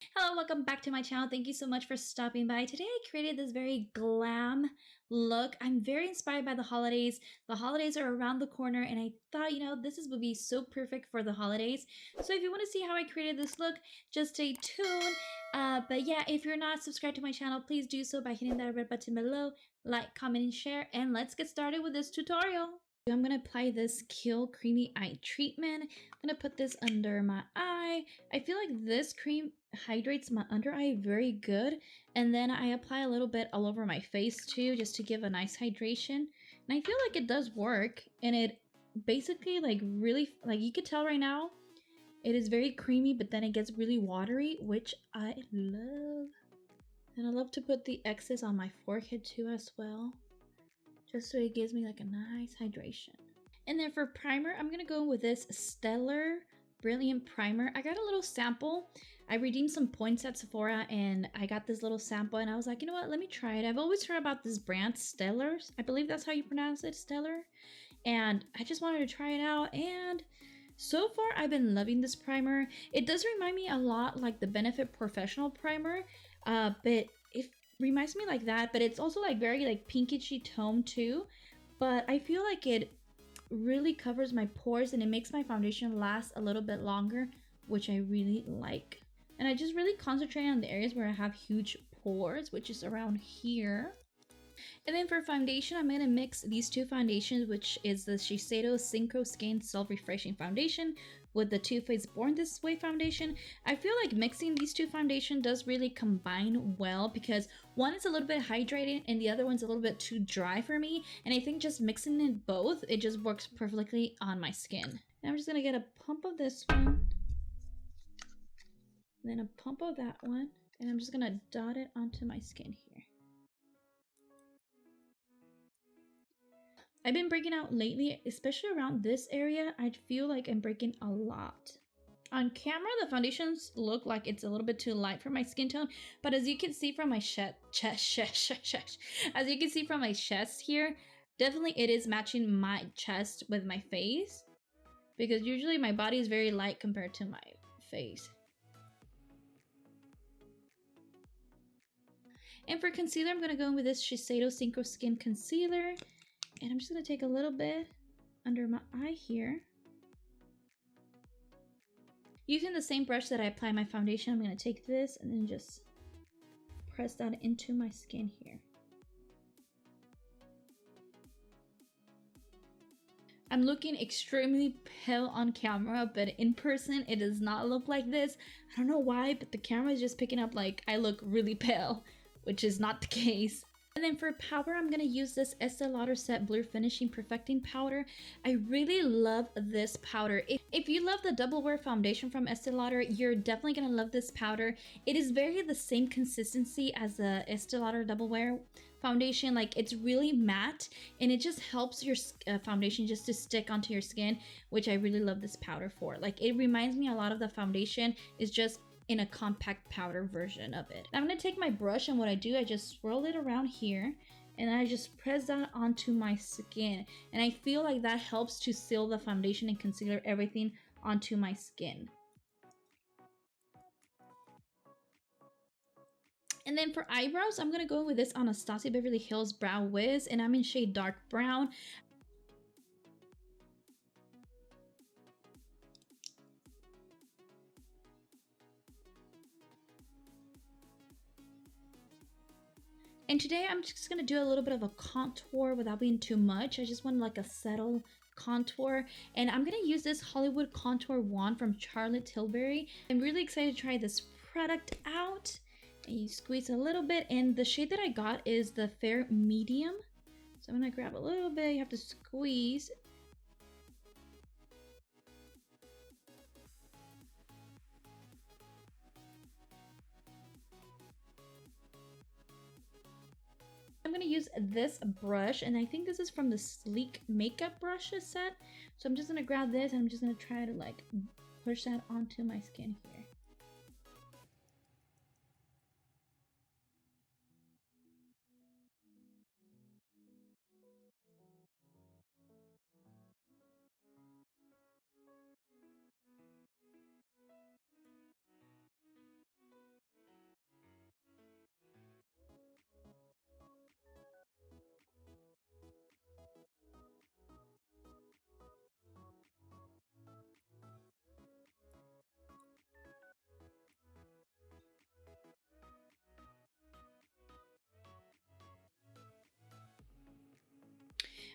Hello, welcome back to my channel. Thank you so much for stopping by. Today I created this very glam look. I'm very inspired by the holidays. The holidays are around the corner and I thought, this would be so perfect for the holidays. So if you want to see how I created this look, just stay tuned. But yeah, if you're not subscribed to my channel, please do so by hitting that red button below. Like, comment, and share. And let's get started with this tutorial. I'm going to apply this Kill Creamy Eye Treatment. I'm going to put this under my eye. I feel like this cream hydrates my under eye very good, and then I apply a little bit all over my face too, just to give a nice hydration. And I feel like it does work, and it basically really, like you could tell right now, it is very creamy, but then it gets really watery, which I love. And I love to put the excess on my forehead too as well, just so it gives me like a nice hydration. And then for primer, I'm gonna go with this Stellar Brilliant Primer. I got a little sample. I redeemed some points at Sephora and I got this little sample and I was like, you know what, let me try it. I've always heard about this brand, Stellar. I believe that's how you pronounce it, Stellar. And I just wanted to try it out, and so far I've been loving this primer. It does remind me a lot like the Benefit Professional Primer, but it reminds me like that, but it's also like very like pinkishy tone too. But I feel like it really covers my pores and it makes my foundation last a little bit longer, which I really like. And I just really concentrate on the areas where I have huge pores, which is around here. And then for foundation, I'm going to mix these two foundations, which is the Shiseido Synchro Skin Self-Refreshing Foundation with the Too Faced Born This Way foundation. I feel like mixing these two foundations does really combine well because one is a little bit hydrated and the other one's a little bit too dry for me. And I think just mixing it both, it just works perfectly on my skin. And I'm just going to get a pump of this one, then a pump of that one, and I'm just going to dot it onto my skin here. I've been breaking out lately, especially around this area. I feel like I'm breaking a lot. On camera, the foundations look like it's a little bit too light for my skin tone, but as you can see from my as you can see from my chest here, definitely it is matching my chest with my face, because usually my body is very light compared to my face. And for concealer, I'm going to go in with this Shiseido Synchro Skin Concealer. And I'm just going to take a little bit under my eye here. Using the same brush that I apply my foundation, I'm going to take this and then just press that into my skin here. I'm looking extremely pale on camera, but in person it does not look like this. I don't know why, but the camera is just picking up like I look really pale, which is not the case. And then for powder, I'm going to use this Estee Lauder Set Blur Finishing Perfecting Powder. I really love this powder. If you love the Double Wear Foundation from Estee Lauder, you're definitely going to love this powder. It is very the same consistency as the Estee Lauder Double Wear Foundation. Like, it's really matte and it just helps your foundation just to stick onto your skin, which I really love this powder for. Like, it reminds me a lot of the foundation is just in a compact powder version of it. I'm gonna take my brush, and what I do, I just swirl it around here and I just press that onto my skin. And I feel like that helps to seal the foundation and concealer, everything onto my skin. And then for eyebrows, I'm gonna go with this Anastasia Beverly Hills Brow Wiz, and I'm in shade Dark Brown. And today I'm just gonna do a little bit of a contour without being too much. I just want like a settle contour, and I'm gonna use this Hollywood Contour Wand from Charlotte Tilbury. I'm really excited to try this product out. And you squeeze a little bit, and the shade that I got is the Fair Medium. So I'm gonna grab a little bit, you have to squeeze. I'm going to use this brush, and I think this is from the Sleek Makeup Brushes set. So I'm just going to grab this and I'm just going to try to like push that onto my skin here.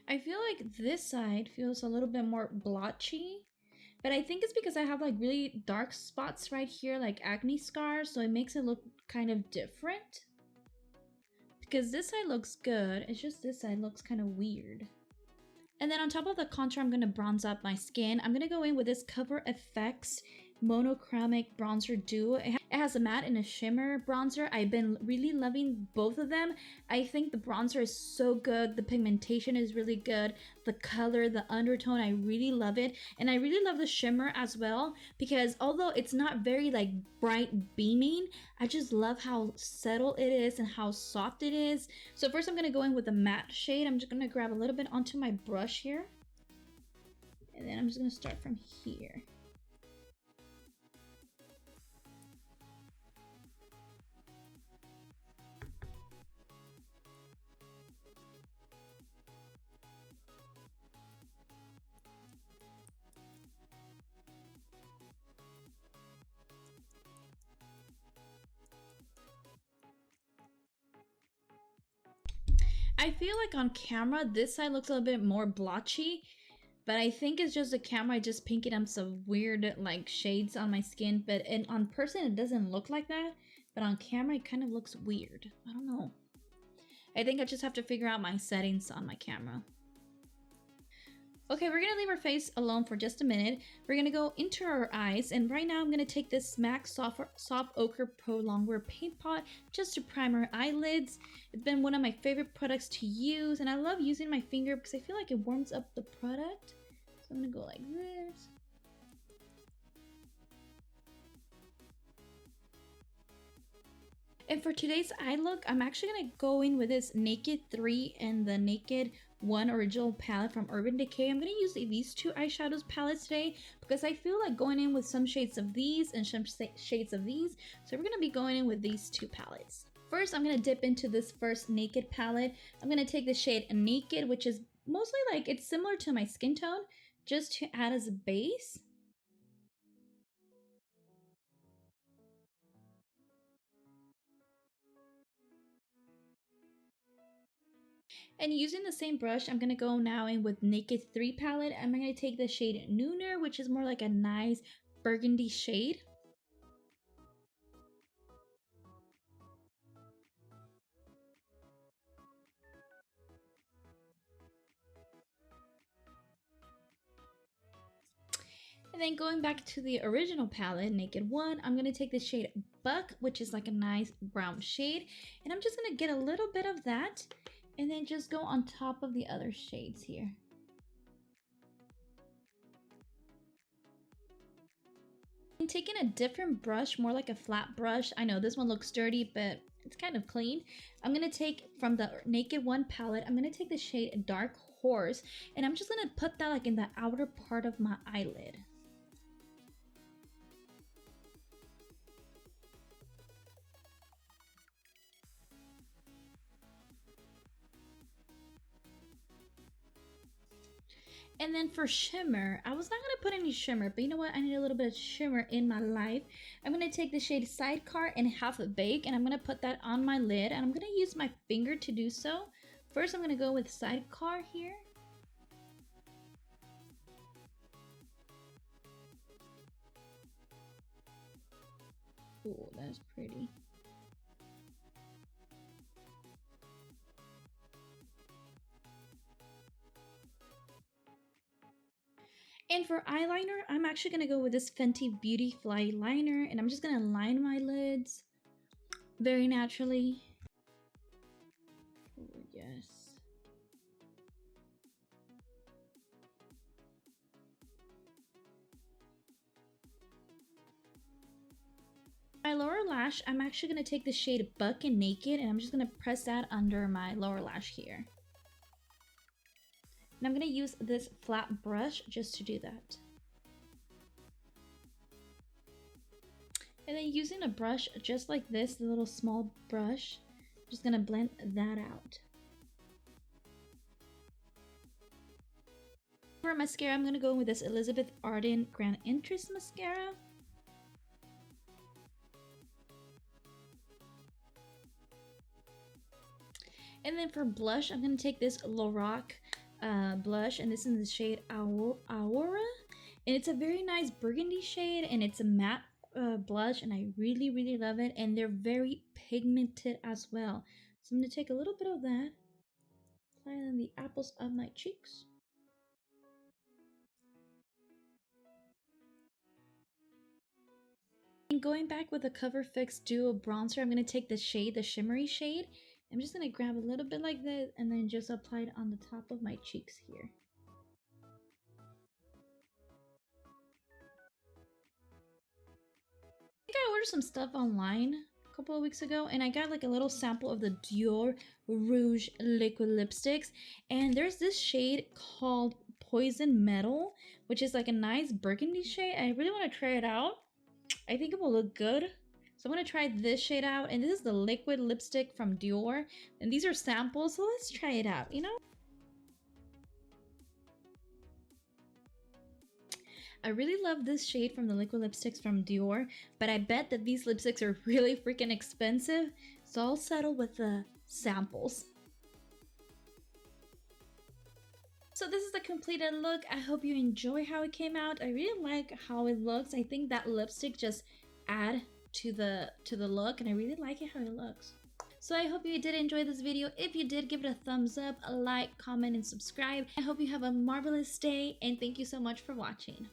I feel like this side feels a little bit more blotchy, but I think it's because I have like really dark spots right here, like acne scars, so it makes it look kind of different. Because this side looks good, it's just this side looks kind of weird. And then on top of the contour, I'm going to bronze up my skin. I'm going to go in with this Cover FX monochromatic bronzer duo. It has a matte and a shimmer bronzer. I've been really loving both of them. I think the bronzer is so good. The pigmentation is really good. The color, the undertone, I really love it. And I really love the shimmer as well, because although it's not very like bright beaming, I just love how subtle it is and how soft it is. So first I'm going to go in with the matte shade. I'm just going to grab a little bit onto my brush here. And then I'm just going to start from here. I feel like on camera, this side looks a little bit more blotchy, but I think it's just the camera just pinking up some weird like shades on my skin, but on person it doesn't look like that, but on camera it kind of looks weird. I don't know. I think I just have to figure out my settings on my camera. Okay, we're gonna leave our face alone for just a minute. We're gonna go into our eyes, and right now I'm gonna take this MAC Soft Ochre Pro Longwear Paint Pot just to prime our eyelids. It's been one of my favorite products to use, and I love using my finger because I feel like it warms up the product. So I'm gonna go like this. And for today's eye look, I'm actually gonna go in with this Naked 3 and the Naked 1 original palette from Urban Decay. I'm gonna use these two eyeshadows palettes today because I feel like going in with some shades of these and some shades of these. So we're gonna be going in with these two palettes. First, I'm gonna dip into this first Naked palette. I'm gonna take the shade Naked, which is mostly like, it's similar to my skin tone, just to add as a base. And using the same brush, I'm going to go now in with Naked 3 palette. I'm going to take the shade Nooner, which is more like a nice burgundy shade. And then going back to the original palette, Naked 1, I'm going to take the shade Buck, which is like a nice brown shade. And I'm just going to get a little bit of that and then just go on top of the other shades here. I'm taking a different brush, more like a flat brush. I know this one looks dirty, but it's kind of clean. I'm going to take from the Naked 1 palette, I'm going to take the shade Dark Horse, and I'm just going to put that like in the outer part of my eyelid. And then for shimmer, I was not going to put any shimmer, but you know what? I need a little bit of shimmer in my life. I'm going to take the shade Sidecar and Half a Bake, and I'm going to put that on my lid, and I'm going to use my finger to do so. First, I'm going to go with Sidecar here. Ooh, that's pretty. And for eyeliner, I'm actually going to go with this Fenty Beauty Fly liner, and I'm just going to line my lids very naturally. Oh, yes. My lower lash, I'm actually going to take the shade Buck and Naked, and I'm just going to press that under my lower lash here. And I'm going to use this flat brush just to do that. And then using a brush just like this, the little small brush, I'm just going to blend that out. For mascara, I'm going to go with this Elizabeth Arden Grand Interest Mascara. And then for blush, I'm going to take this Lorac blush, and this is in the shade Aurora, and it's a very nice burgundy shade, and it's a matte blush, and I really love it, and they're very pigmented as well. So I'm going to take a little bit of that, apply it on the apples of my cheeks. And going back with the Cover Fix Duo Bronzer, I'm going to take the shade, the shimmery shade. I'm just going to grab a little bit like this and then just apply it on the top of my cheeks here. I think I ordered some stuff online a couple of weeks ago, and I got like a little sample of the Dior Rouge liquid lipsticks, and there's this shade called Poison Metal, which is like a nice burgundy shade. I really want to try it out. I think it will look good. So I'm going to try this shade out, and this is the liquid lipstick from Dior, and these are samples, so let's try it out, you know? I really love this shade from the liquid lipsticks from Dior, but I bet that these lipsticks are really freaking expensive, so I'll settle with the samples. So this is the completed look. I hope you enjoy how it came out. I really like how it looks. I think that lipstick just add to the look, and I really like it how it looks. So I hope you did enjoy this video. If you did, give it a thumbs up, a like, comment, and subscribe. I hope you have a marvelous day, and thank you so much for watching.